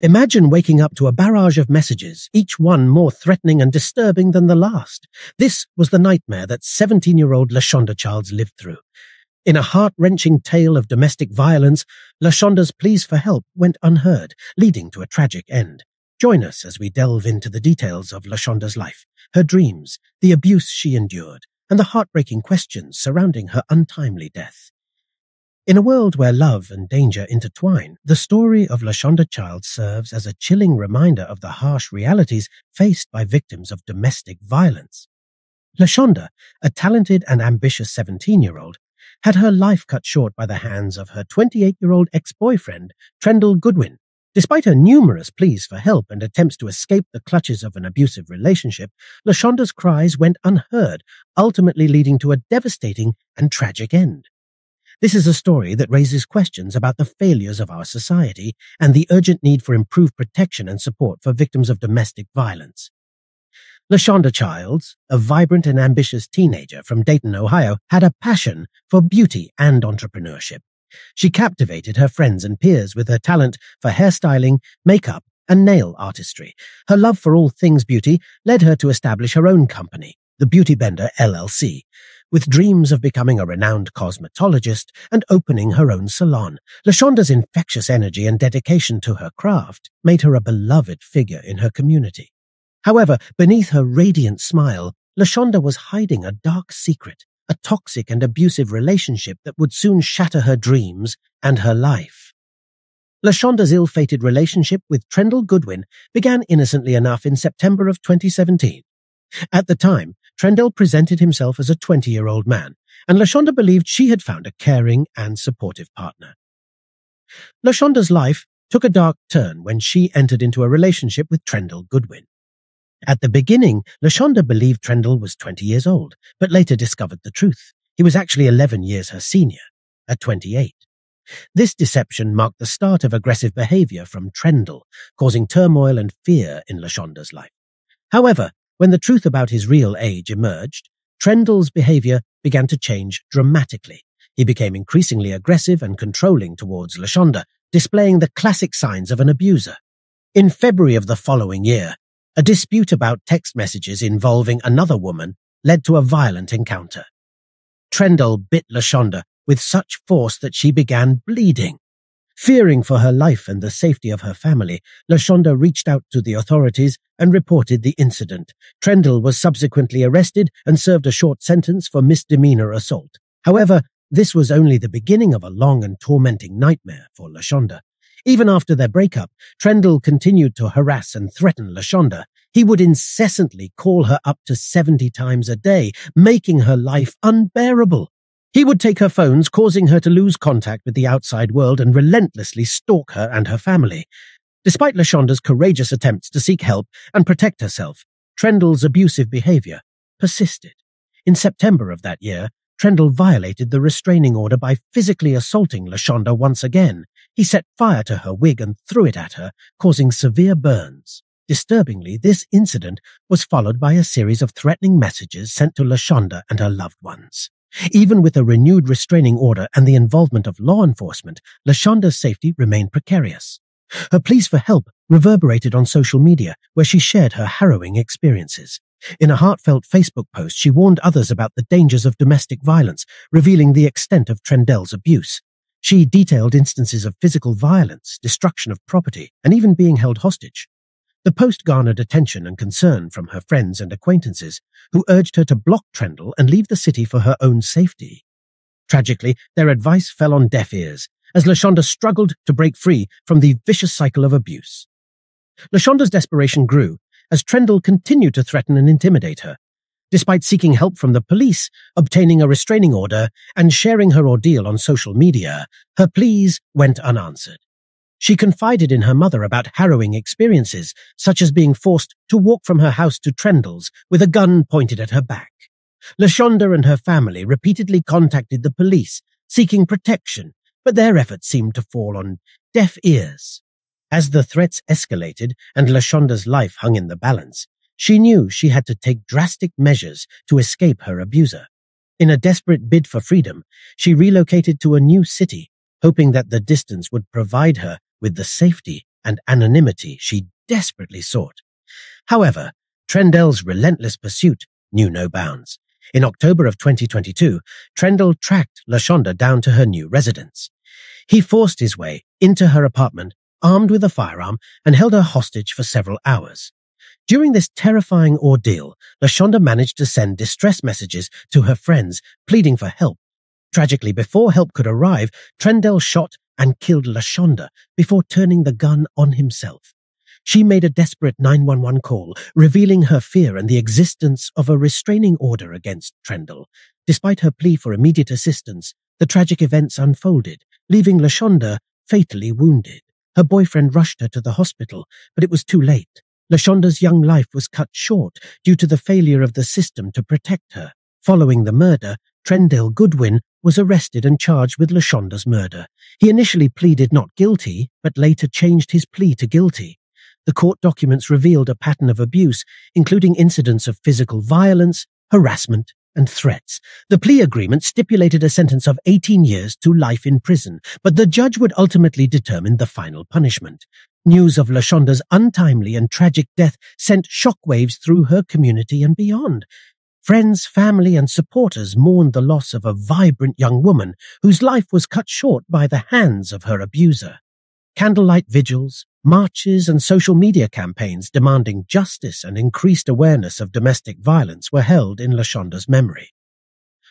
Imagine waking up to a barrage of messages, each one more threatening and disturbing than the last. This was the nightmare that 17-year-old Lashonda Childs lived through. In a heart-wrenching tale of domestic violence, Lashonda's pleas for help went unheard, leading to a tragic end. Join us as we delve into the details of Lashonda's life, her dreams, the abuse she endured, and the heartbreaking questions surrounding her untimely death. In a world where love and danger intertwine, the story of Lashonda Childs serves as a chilling reminder of the harsh realities faced by victims of domestic violence. Lashonda, a talented and ambitious 17-year-old, had her life cut short by the hands of her 28-year-old ex-boyfriend, Trendell Goodwin. Despite her numerous pleas for help and attempts to escape the clutches of an abusive relationship, Lashonda's cries went unheard, ultimately leading to a devastating and tragic end. This is a story that raises questions about the failures of our society and the urgent need for improved protection and support for victims of domestic violence. Lashonda Childs, a vibrant and ambitious teenager from Dayton, Ohio, had a passion for beauty and entrepreneurship. She captivated her friends and peers with her talent for hairstyling, makeup, and nail artistry. Her love for all things beauty led her to establish her own company, the Beauty Bender LLC, with dreams of becoming a renowned cosmetologist and opening her own salon. Lashonda's infectious energy and dedication to her craft made her a beloved figure in her community. However, beneath her radiant smile, Lashonda was hiding a dark secret, a toxic and abusive relationship that would soon shatter her dreams and her life. Lashonda's ill-fated relationship with Trendell Goodwin began innocently enough in September of 2017. At the time, Trendell presented himself as a 20-year-old man, and Lashonda believed she had found a caring and supportive partner. Lashonda's life took a dark turn when she entered into a relationship with Trendell Goodwin. At the beginning, Lashonda believed Trendell was 20 years old, but later discovered the truth. He was actually 11 years her senior, at 28. This deception marked the start of aggressive behavior from Trendell, causing turmoil and fear in Lashonda's life. However, when the truth about his real age emerged, Trendell's behavior began to change dramatically. He became increasingly aggressive and controlling towards Lashonda, displaying the classic signs of an abuser. In February of the following year, a dispute about text messages involving another woman led to a violent encounter. Trendell bit Lashonda with such force that she began bleeding. Fearing for her life and the safety of her family, Lashonda reached out to the authorities and reported the incident. Trendell was subsequently arrested and served a short sentence for misdemeanor assault. However, this was only the beginning of a long and tormenting nightmare for Lashonda. Even after their breakup, Trendell continued to harass and threaten Lashonda. He would incessantly call her up to 70 times a day, making her life unbearable. He would take her phones, causing her to lose contact with the outside world and relentlessly stalk her and her family. Despite Lashonda's courageous attempts to seek help and protect herself, Trendell's abusive behavior persisted. In September of that year, Trendell violated the restraining order by physically assaulting Lashonda once again. He set fire to her wig and threw it at her, causing severe burns. Disturbingly, this incident was followed by a series of threatening messages sent to Lashonda and her loved ones. Even with a renewed restraining order and the involvement of law enforcement, Lashonda's safety remained precarious. Her pleas for help reverberated on social media, where she shared her harrowing experiences. In a heartfelt Facebook post, she warned others about the dangers of domestic violence, revealing the extent of Trendell's abuse. She detailed instances of physical violence, destruction of property, and even being held hostage. The post garnered attention and concern from her friends and acquaintances, who urged her to block Trendell and leave the city for her own safety. Tragically, their advice fell on deaf ears, as Lashonda struggled to break free from the vicious cycle of abuse. Lashonda's desperation grew as Trendell continued to threaten and intimidate her. Despite seeking help from the police, obtaining a restraining order, and sharing her ordeal on social media, her pleas went unanswered. She confided in her mother about harrowing experiences, such as being forced to walk from her house to Trendell's with a gun pointed at her back. Lashonda and her family repeatedly contacted the police, seeking protection, but their efforts seemed to fall on deaf ears. As the threats escalated and Lashonda's life hung in the balance, she knew she had to take drastic measures to escape her abuser. In a desperate bid for freedom, she relocated to a new city, hoping that the distance would provide her with the safety and anonymity she desperately sought. However, Trendell's relentless pursuit knew no bounds. In October of 2022, Trendell tracked Lashonda down to her new residence. He forced his way into her apartment, armed with a firearm, and held her hostage for several hours. During this terrifying ordeal, Lashonda managed to send distress messages to her friends, pleading for help. Tragically, before help could arrive, Trendell shot and killed Lashonda before turning the gun on himself. She made a desperate 911 call, revealing her fear and the existence of a restraining order against Trendell. Despite her plea for immediate assistance, the tragic events unfolded, leaving Lashonda fatally wounded. Her boyfriend rushed her to the hospital, but it was too late. Lashonda's young life was cut short due to the failure of the system to protect her. Following the murder, Trendell Goodwin was arrested and charged with Lashonda's murder. He initially pleaded not guilty, but later changed his plea to guilty. The court documents revealed a pattern of abuse, including incidents of physical violence, harassment, and threats. The plea agreement stipulated a sentence of 18 years to life in prison, but the judge would ultimately determine the final punishment. News of Lashonda's untimely and tragic death sent shockwaves through her community and beyond. Friends, family, and supporters mourned the loss of a vibrant young woman whose life was cut short by the hands of her abuser. Candlelight vigils, marches, and social media campaigns demanding justice and increased awareness of domestic violence were held in Lashonda's memory.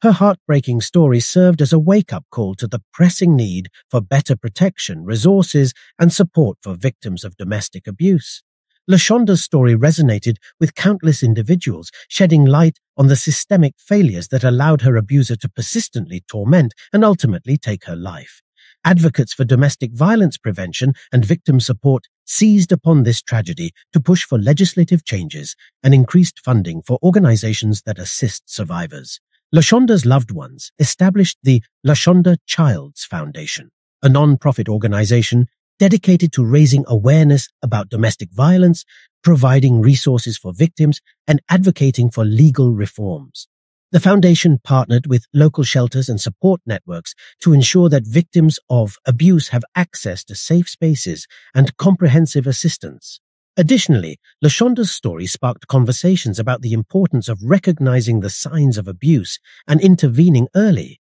Her heartbreaking story served as a wake-up call to the pressing need for better protection, resources, and support for victims of domestic abuse. Lashonda's story resonated with countless individuals, shedding light on the systemic failures that allowed her abuser to persistently torment and ultimately take her life. Advocates for domestic violence prevention and victim support seized upon this tragedy to push for legislative changes and increased funding for organizations that assist survivors. Lashonda's loved ones established the Lashonda Childs Foundation, a non-profit organization dedicated to raising awareness about domestic violence, providing resources for victims, and advocating for legal reforms. The foundation partnered with local shelters and support networks to ensure that victims of abuse have access to safe spaces and comprehensive assistance. Additionally, Lashonda's story sparked conversations about the importance of recognizing the signs of abuse and intervening early.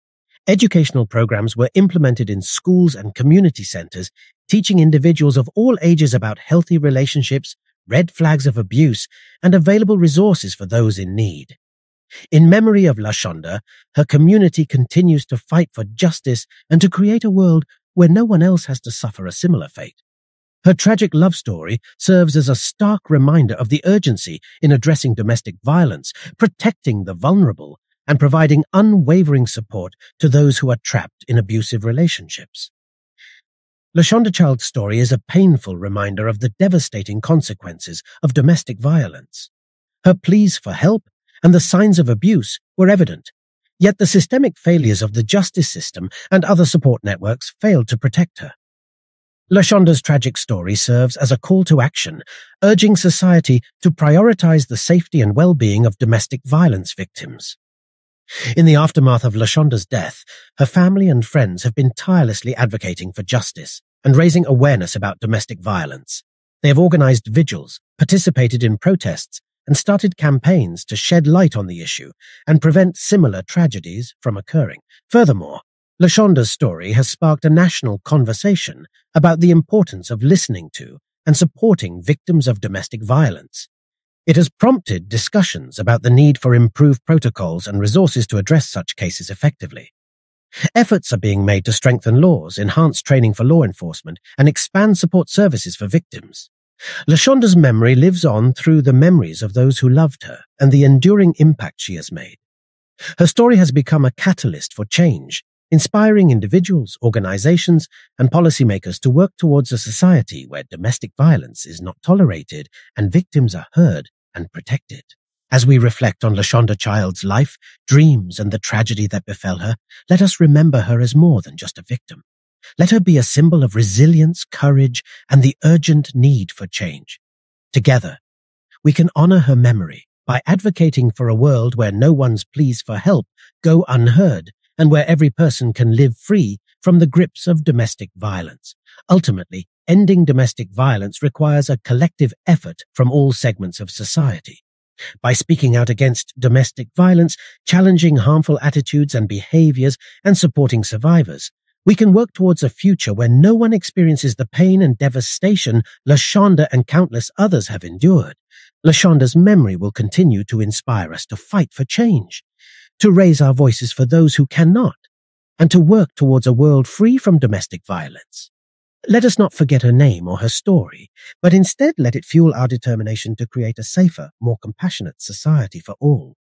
Educational programs were implemented in schools and community centers, teaching individuals of all ages about healthy relationships, red flags of abuse, and available resources for those in need. In memory of Lashonda, her community continues to fight for justice and to create a world where no one else has to suffer a similar fate. Her tragic love story serves as a stark reminder of the urgency in addressing domestic violence, protecting the vulnerable, and providing unwavering support to those who are trapped in abusive relationships. Lashonda Childs' story is a painful reminder of the devastating consequences of domestic violence. Her pleas for help and the signs of abuse were evident, yet the systemic failures of the justice system and other support networks failed to protect her. Lashonda's tragic story serves as a call to action, urging society to prioritize the safety and well-being of domestic violence victims. In the aftermath of Lashonda's death, her family and friends have been tirelessly advocating for justice and raising awareness about domestic violence. They have organized vigils, participated in protests, and started campaigns to shed light on the issue and prevent similar tragedies from occurring. Furthermore, Lashonda's story has sparked a national conversation about the importance of listening to and supporting victims of domestic violence. It has prompted discussions about the need for improved protocols and resources to address such cases effectively. Efforts are being made to strengthen laws, enhance training for law enforcement, and expand support services for victims. Lashonda's memory lives on through the memories of those who loved her and the enduring impact she has made. Her story has become a catalyst for change, inspiring individuals, organizations, and policymakers to work towards a society where domestic violence is not tolerated and victims are heard and protected. As we reflect on Lashonda Childs' life, dreams, and the tragedy that befell her, let us remember her as more than just a victim. Let her be a symbol of resilience, courage, and the urgent need for change. Together, we can honor her memory by advocating for a world where no one's pleas for help go unheard and where every person can live free from the grips of domestic violence. Ultimately, ending domestic violence requires a collective effort from all segments of society. By speaking out against domestic violence, challenging harmful attitudes and behaviors, and supporting survivors, we can work towards a future where no one experiences the pain and devastation Lashonda and countless others have endured. Lashonda's memory will continue to inspire us to fight for change, to raise our voices for those who cannot, and to work towards a world free from domestic violence. Let us not forget her name or her story, but instead let it fuel our determination to create a safer, more compassionate society for all.